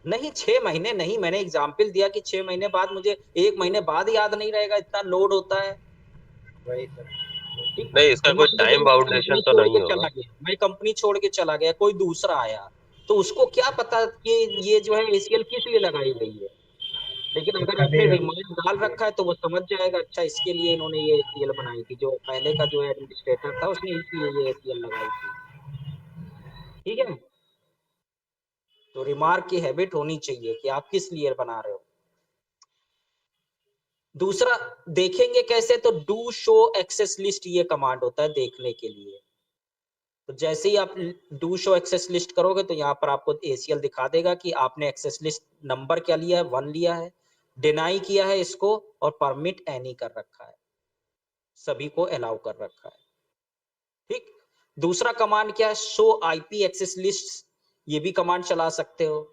नहीं 6 महीने नहीं, मैंने एग्जाम्पल दिया कि 6 महीने बाद मुझे 1 महीने बाद याद नहीं रहेगा, इतना लोड होता है, वही सर। ठीक। नहीं, इसका कोई मान लीजिए टाइम मैं बाउंडेशन कंपनी तो छोड़ नहीं के होगा। चला गया, मैं कंपनी छोड़ के चला गया, कोई दूसरा आया, तो उसको क्या पता कि ये जो है ACL किस लिए लगाई गई है। लेकिन तो अगर आपने कभी रिमार्क डाल रखा है तो वो समझ जाएगा, अच्छा इसके लिए इन्होंने ये ACL बनाई थी, जो पहले का जो एडमिनिस्ट्रेटर था उसने इसलिए ये ACL लगाई थी, ठीक है। तो रिमार्क की हैबिट होनी चाहिए कि आप किस लिए बना रहे हो। दूसरा देखेंगे कैसे, तो डू शो एक्सेस लिस्ट ये कमांड होता है देखने के लिए। तो जैसे ही आप डू शो एक्सेस लिस्ट करोगे तो यहाँ पर आपको ACL दिखा देगा कि आपने एक्सेस लिस्ट नंबर क्या लिया है, 1 लिया है, डिनाई किया है इसको, और परमिट एनी कर रखा है, सभी को अलाउ कर रखा है, ठीक। दूसरा कमांड क्या है, शो आईपी एक्सेस लिस्ट, ये भी कमांड चला सकते हो,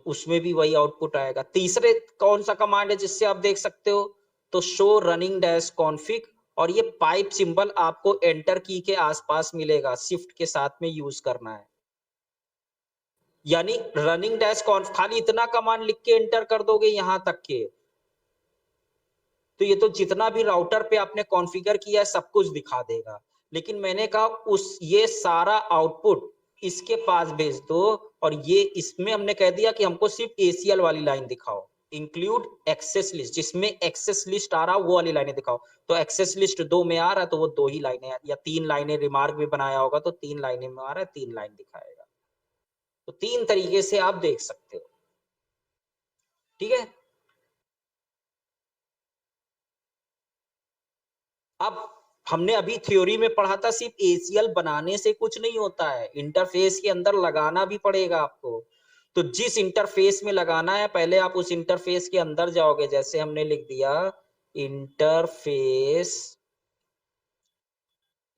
उसमें भी वही आउटपुट आएगा। तीसरे कौन सा कमांड है जिससे आप देख सकते हो, तो शो रनिंग डैश कॉन्फिग, और ये पाइप सिंबल आपको एंटर की के आसपास मिलेगा, शिफ्ट के साथ में यूज करना है, यानी रनिंग डैश कॉन्फ, खाली इतना कमांड लिख के एंटर कर दोगे यहां तक के, तो ये तो जितना भी राउटर पे आपने कॉन्फ़िगर किया है सब कुछ दिखा देगा। लेकिन मैंने कहा उस ये सारा आउटपुट इसके पास भेज दो, और ये इसमें हमने कह दिया कि हमको सिर्फ ACL वाली लाइन दिखाओ, इंक्लूड एक्सेस लिस्ट, जिसमें एक्सेस लिस्ट आ रहा वो वाली लाइनें दिखाओ। तो एक्सेस लिस्ट 2 में आ रहा है तो वो 2 ही लाइनें या 3 लाइनें, रिमार्क भी बनाया होगा तो 3 लाइनें में आ रहा है, 3 लाइन दिखाएगा। तो 3 तरीके से आप देख सकते हो, ठीक है। अब हमने अभी थ्योरी में पढ़ा था सिर्फ ACL बनाने से कुछ नहीं होता है, इंटरफेस के अंदर लगाना भी पड़ेगा आपको। तो जिस इंटरफेस में लगाना है पहले आप उस इंटरफेस के अंदर जाओगे, जैसे हमने लिख दिया इंटरफेस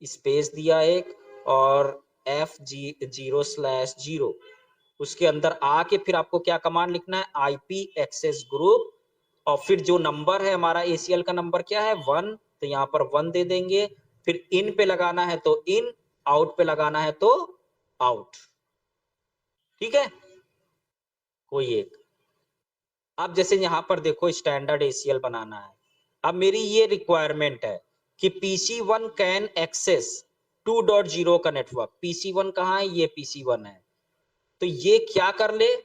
स्पेस दिया एक और F0/0, उसके अंदर आके फिर आपको क्या कमांड लिखना है, IP एक्सेस ग्रुप, और फिर जो नंबर है हमारा ACL का नंबर क्या है 1, तो यहाँ पर 1 दे देंगे। फिर इन पे लगाना है तो इन, आउट पे लगाना है तो आउट, ठीक है, कोई एक। अब जैसे यहाँ पर देखो स्टैंडर्ड ACL बनाना है, अब मेरी ये रिक्वायरमेंट है कि PC1 कैन एक्सेस 2.0 का नेटवर्क। PC1 कहाँ है, ये PC1 है, तो ये क्या कर ले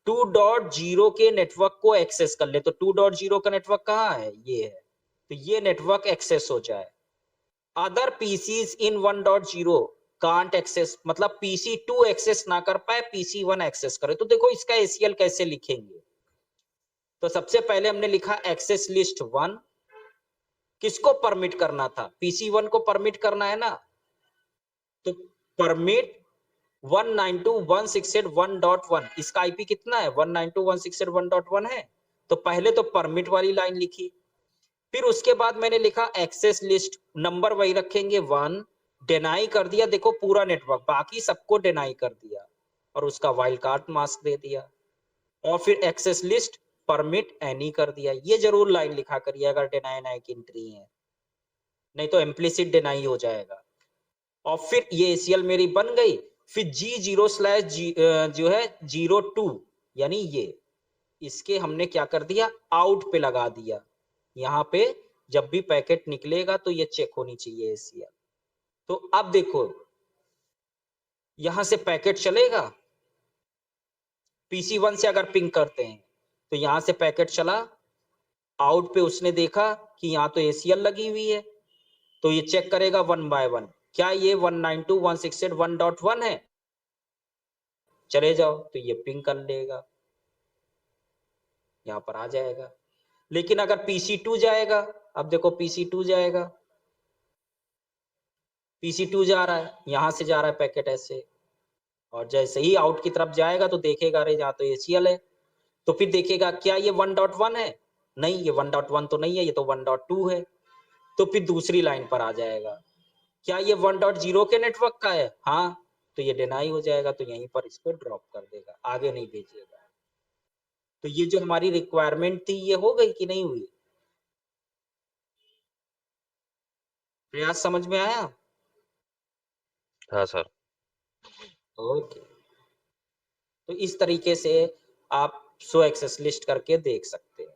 2.0 के नेटवर्क को एक्सेस कर ले। तो 2.0 का नेटवर्क कहाँ है, ये है, तो ये नेटवर्क एक्सेस हो जाए। Other PCs in 1.0 can't access, मतलब PC2 एक्सेस ना कर पाए, PC1 एक्सेस करे। तो देखो इसका ACL कैसे लिखेंगे, तो सबसे पहले हमने लिखा एक्सेस लिस्ट 1, किसको परमिट करना था, PC1 को परमिट करना है ना, तो परमिट 192.168.1.1, इसका IP कितना है 192.168.1.1 है, तो पहले तो परमिट वाली लाइन लिखी। फिर उसके बाद मैंने लिखा एक्सेस लिस्ट, नंबर वही रखेंगे 1, डिनाई कर दिया, देखो पूरा नेटवर्क बाकी सबको डिनाई कर दिया, और उसका वाइल्ड कार्ड मास्क दे दिया। और फिर एक्सेस लिस्ट परमिट एनी कर दिया। ये जरूर लाइन लिखा करिए अगर डिनाई नाई की एंट्री है, नहीं तो इम्प्लिसिट डिनाई हो जाएगा। और फिर ये ACL मेरी बन गई। फिर G0/G जो है 02, यानी ये, इसके हमने क्या कर दिया, आउट पे लगा दिया। यहाँ पे जब भी पैकेट निकलेगा तो ये चेक होनी चाहिए ACL। तो अब देखो यहां से पैकेट चलेगा, PC1 से अगर पिंग करते हैं तो यहां से पैकेट चला, आउट पे उसने देखा कि यहाँ तो ACL लगी हुई है, तो ये चेक करेगा 1 बाय 1, क्या ये 192.168.1.1 है, चले जाओ, तो ये पिंग कर लेगा, यहाँ पर आ जाएगा। लेकिन अगर PC2 जाएगा, अब देखो PC2 जाएगा, PC2 जा रहा है, यहां से जा रहा है पैकेट ऐसे, और जैसे ही आउट की तरफ जाएगा तो देखेगा अरे यहाँ तो ACL है, तो फिर देखेगा क्या ये 1.1 है, नहीं ये 1.1 तो नहीं है, ये तो 1.2 है, तो फिर दूसरी लाइन पर आ जाएगा, क्या ये 1.0 के नेटवर्क का है, हाँ, तो ये डिनाई हो जाएगा, तो यहीं पर इसको ड्रॉप कर देगा, आगे नहीं भेजेगा। तो ये जो हमारी रिक्वायरमेंट थी ये हो गई कि नहीं हुई, प्रयास समझ में आया। हाँ सर। ओके, तो इस तरीके से आप शो एक्सेस लिस्ट करके देख सकते हैं।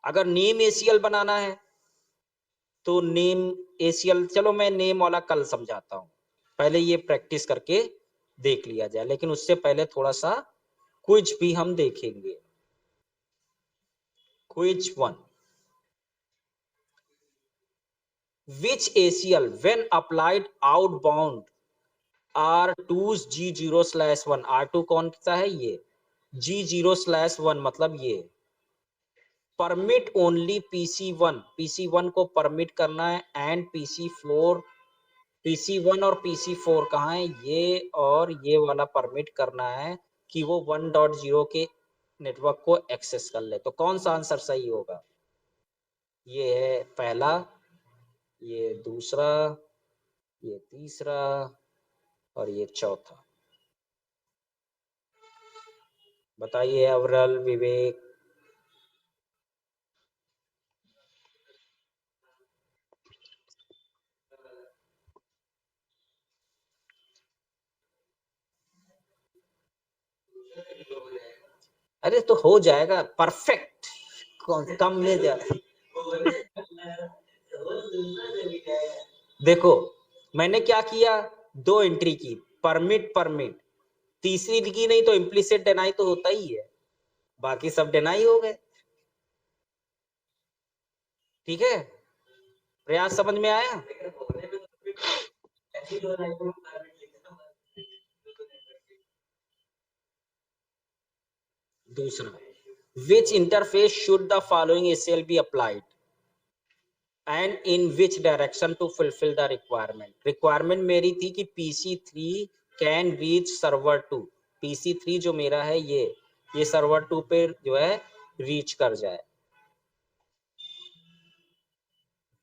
अगर नेम ACL बनाना है तो नेम ACL, चलो मैं नेम वाला कल समझाता हूं, पहले ये प्रैक्टिस करके देख लिया जाए, लेकिन उससे पहले थोड़ा सा क्विज भी हम देखेंगे। Quiz 1, which ACL when applied outbound R2's G0/1, R2 कौन सा है, ये G0/1 मतलब ये, परमिट ओनली PC1 को परमिट करना है, एंड PC1 और PC4 कहाँ है, ये और ये वाला परमिट करना है कि वो 1.0 के नेटवर्क को एक्सेस कर ले। तो कौन सा आंसर सही होगा, ये है पहला, ये दूसरा, ये तीसरा, और ये चौथा। बताइए अवरल, विवेक। अरे तो हो जाएगा परफेक्ट, कम में जा। देखो मैंने क्या किया, 2 एंट्री की, परमिट परमिट, तीसरी की नहीं तो इम्प्लिसिट डिनाई तो होता ही है, बाकी सब डिनाई हो गए। ठीक है, प्रयास समझ में आया? दूसरा, which interface should the following ACL be applied and in which direction to fulfill the requirement? Requirement मेरी थी कि PC3 can reach server 2, PC3 जो मेरा है ये सर्वर 2 पे जो है रीच कर जाए।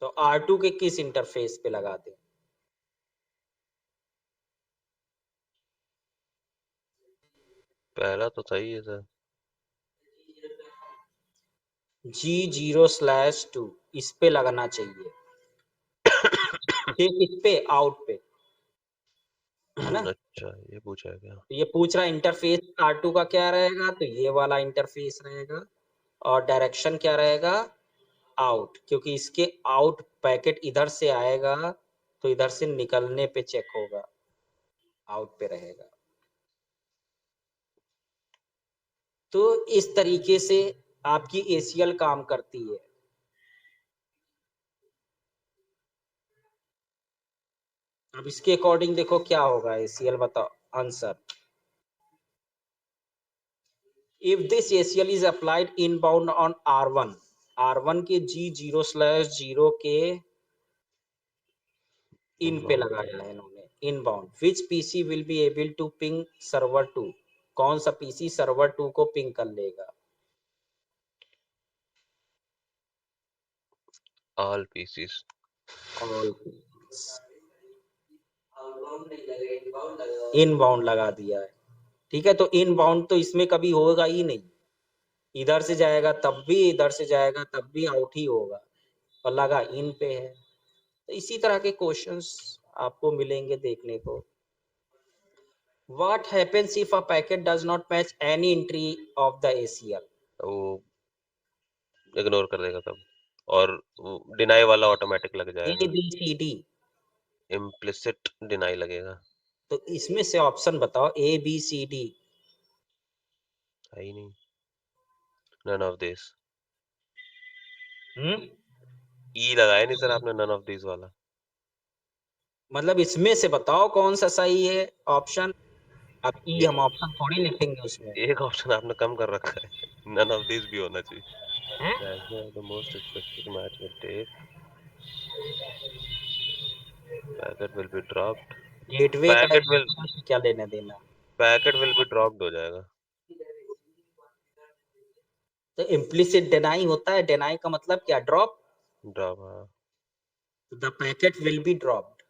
तो R2 के किस इंटरफेस पे लगा दें? पहला तो सही है सर। G0/2 इस पे लगाना चाहिए। ठीक, इस पे आउट पे है ना। अच्छा ये पूछा है क्या? तो ये पूछ रहा इंटरफेस R2 का क्या रहेगा, तो ये वाला इंटरफेस रहेगा, और डायरेक्शन क्या रहेगा, आउट, क्योंकि इसके आउट पैकेट इधर से आएगा तो इधर से निकलने पे चेक होगा, आउट पे रहेगा। तो इस तरीके से आपकी ACL काम करती है। अब इसके अकॉर्डिंग देखो क्या होगा ACL, बताओ answer. If this ACL is applied inbound on R1 के G0/0 के इन पे लगाया है इन्होंने, inbound, which PC will be able to ping server 2, कौन सा पीसी सर्वर 2 को पिंग कर लेगा? All pieces. ऑल इनबाउंड लगा दिया है। ठीक है, तो इनबाउंड तो इसमें कभी होगा ही नहीं, इधर से जाएगा तब भी, इधर से जाएगा तब भी आउट ही होगा, और लगा इन पे है। तो इसी तरह के क्वेश्चंस आपको मिलेंगे देखने को। What happens if a packet does not match any entry of the ACL? वो इग्नोर कर देगा तब, और डिनाई वाला ऑटोमेटिक लग जाएगा। ABCD, इम्प्लिसिट डिनाई लगेगा। तो इसमें से ऑप्शन बताओ ABCD। है ही नहीं, नन ऑफ दिस। ई लगाया नहीं सर आपने, नन ऑफ दिस वाला। मतलब इसमें से बताओ कौन सा सही है ऑप्शन। अब ई हम ऑप्शन थोड़ी लिखेंगे उसमें। एक ऑप्शन आपने कम कर रखा है, नन ऑफ दिस भी होना चाहिए। हैं? The most specific match will take, packet will be dropped, gateway का पैकेट विल क्या लेना देना। बी ड्रॉप्ड हो जाएगा। तो इम्प्लिसिट डिनाई होता है, डिनाई का मतलब क्या, ड्रॉप। ड्रॉप, हाँ। The packet will be dropped.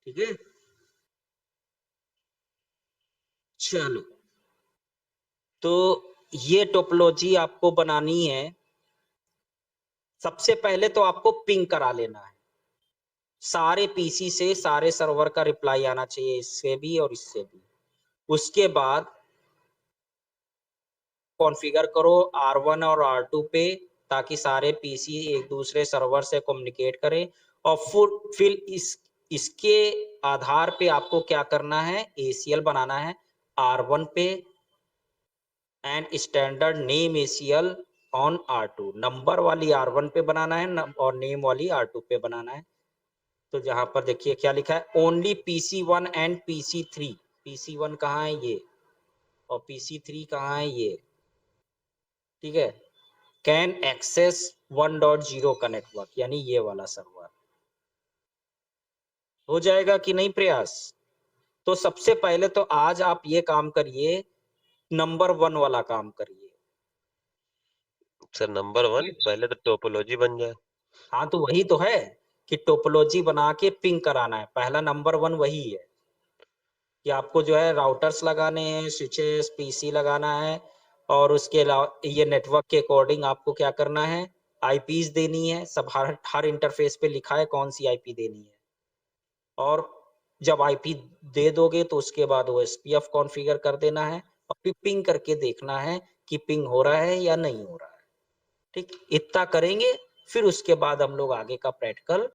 ठीक है, चलो, तो ये टोपोलॉजी आपको बनानी है। सबसे पहले तो आपको पिंग करा लेना है, सारे पीसी से सारे सर्वर का रिप्लाई आना चाहिए, इससे भी और इससे भी। उसके बाद कॉन्फ़िगर करो R1 और R2 पे, ताकि सारे पीसी एक दूसरे सर्वर से कम्युनिकेट करें, और फिर इसके आधार पे आपको क्या करना है, ACL बनाना है R1 पे and standard name ACL on R2, number वाली R1 पे बनाना है और नेम वाली R2 पे बनाना है। तो जहां पर देखिए क्या लिखा है, only PC1 and PC3, PC1 कहाँ है ये, और PC3 कहाँ है ये। ठीक है, कैन एक्सेस 1.0 का नेटवर्क, यानी ये वाला सर्वर। हो जाएगा कि नहीं प्रयास? तो सबसे पहले तो आज आप ये काम करिए, नंबर 1 वाला काम करिए। सर नंबर 1 पहले तो टोपोलॉजी बन जाए। हाँ तो वही तो है कि टोपोलॉजी बना के पिंग कराना है, पहला नंबर 1 वही है कि आपको जो है राउटर्स लगाने हैं, स्विचेस, पीसी लगाना है, और उसके अलावा ये नेटवर्क के अकॉर्डिंग आपको क्या करना है, आईपीज देनी है। सब हर इंटरफेस पे लिखा है कौन सी आईपी देनी है, और जब आईपी दे दोगे तो उसके बाद OSPF कॉन्फ़िगर कर देना है, पिंग करके देखना है कि पिंग हो रहा है या नहीं हो रहा है। ठीक, इतना करेंगे, फिर उसके बाद हम लोग आगे का प्रैक्टिकल